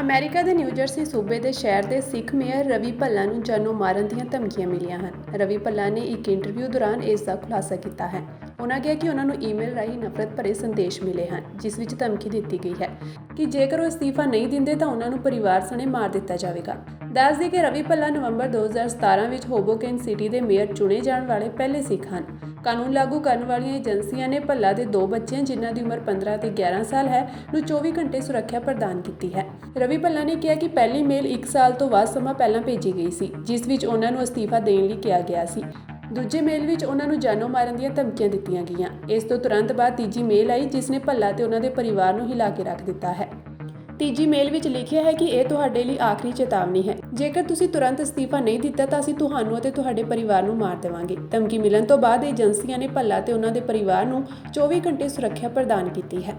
America ਦੇ new jersey ਸੂਬੇ ਦੇ ਸ਼ਹਿਰ ਦੇ ਸਿੱਖ ਮੇਅਰ ਰਵੀ ਭੱਲਾ ਨੂੰ ਜਾਨੋਂ ਮਾਰਨ ਦੀਆਂ ਧਮਕੀਆਂ ਮਿਲੀਆਂ ਹਨ। ਰਵੀ ਭੱਲਾ ਨੇ ਇੱਕ ਇੰਟਰਵਿਊ ਦੌਰਾਨ ਇਸ ਦਾ ਖੁਲਾਸਾ ਕੀਤਾ ਹੈ। ਉਹਨਾਂ ਕਿਹਾ ਕਿ ਉਹਨਾਂ ਨੂੰ ਈਮੇਲ ਰਾਹੀਂ ਨਫ਼ਰਤ ਭਰੇ ਸੰਦੇਸ਼ ਮਿਲੇ ਹਨ, ਜਿਸ ਵਿੱਚ ਧਮਕੀ ਦਿੱਤੀ ਗਈ ਹੈ ਕਿ ਜੇਕਰ ਉਹ ਅਸਤੀਫਾ ਨਹੀਂ ਦਿੰਦੇ ਤਾਂ ਉਹਨਾਂ ਨੂੰ ਪਰਿਵਾਰ ਸਣੇ ਮਾਰ ਦਿੱਤਾ ਜਾਵੇਗਾ। ਦੱਸ ਦਈਏ ਕਿ ਰਵੀ ਭੱਲਾ ਨਵੰਬਰ 2017 ਵਿੱਚ ਹੋਬੋਕੇਨ ਸਿਟੀ ਦੇ ਮੇਅਰ ਚੁਣੇ ਜਾਣ ਵਾਲੇ ਪਹਿਲੇ ਸਿੱਖ ਹਨ। ਕਾਨੂੰਨ ਲਾਗੂ ਕਰਨ ਵਾਲੀਆਂ ਏਜੰਸੀਆਂ ਨੇ ਭੱਲਾ ਦੇ 2 ਬੱਚਿਆਂ, ਜਿਨ੍ਹਾਂ ਦੀ ਉਮਰ 15 ਤੇ 11 ਸਾਲ ਹੈ, ਨੂੰ 24 ਘੰਟੇ ਸੁਰੱਖਿਆ ਪ੍ਰਦਾਨ ਕੀਤੀ ਹੈ। ਰਵੀ ਭੱਲਾ ਨੇ ਕਿਹਾ ਕਿ ਪਹਿਲੀ ਮੇਲ 1 ਸਾਲ ਤੋਂ ਵੱਧ ਸਮਾਂ ਪਹਿਲਾਂ ਭੇਜੀ ਗਈ ਸੀ, ਜਿਸ ਵਿੱਚ ਉਹਨਾਂ ਨੂੰ ਅਸਤੀਫਾ ਦੇਣ ਲਈ ਕਿਹਾ ਗਿਆ ਸੀ। ਦੂਜੇ ਮੇਲ ਵਿੱਚ ਉਹਨਾਂ ਨੂੰ ਜਾਨੋਂ ਮਾਰਨ ਦੀਆਂ ਧਮਕੀਆਂ ਦਿੱਤੀਆਂ ਗਈਆਂ। ਇਸ ਤੋਂ ਤੁਰੰਤ ਬਾਅਦ ਤੀਜੀ ਮੇਲ ਆਈ, ਜਿਸ ਨੇ ਭੱਲਾ ਤੇ ਉਹਨਾਂ ਦੇ ਪਰਿਵਾਰ ਨੂੰ ਹਿਲਾ ਕੇ ਰੱਖ ਦਿੱਤਾ ਹੈ। ਤੀਜੀ ਮੇਲ ਵਿੱਚ ਲਿਖਿਆ ਹੈ ਕਿ ਇਹ ਤੁਹਾਡੇ ਲਈ ਆਖਰੀ ਚੇਤਾਵਨੀ ਹੈ। ਜੇਕਰ ਤੁਸੀਂ ਤੁਰੰਤ ਅਸਤੀਫਾ ਨਹੀਂ ਦਿੱਤਾ ਤਾਂ ਅਸੀਂ ਤੁਹਾਨੂੰ ਅਤੇ ਤੁਹਾਡੇ ਪਰਿਵਾਰ ਨੂੰ ਮਾਰ ਦੇਵਾਂਗੇ। ਧਮਕੀ ਮਿਲਣ ਤੋਂ ਬਾਅਦ ਏਜੰਸੀਆਂ ਨੇ ਭੱਲਾ ਤੇ ਉਹਨਾਂ ਦੇ ਪਰਿਵਾਰ ਨੂੰ 24 ਘੰਟੇ ਸੁਰੱਖਿਆ ਪ੍ਰਦਾਨ ਕੀਤੀ ਹੈ।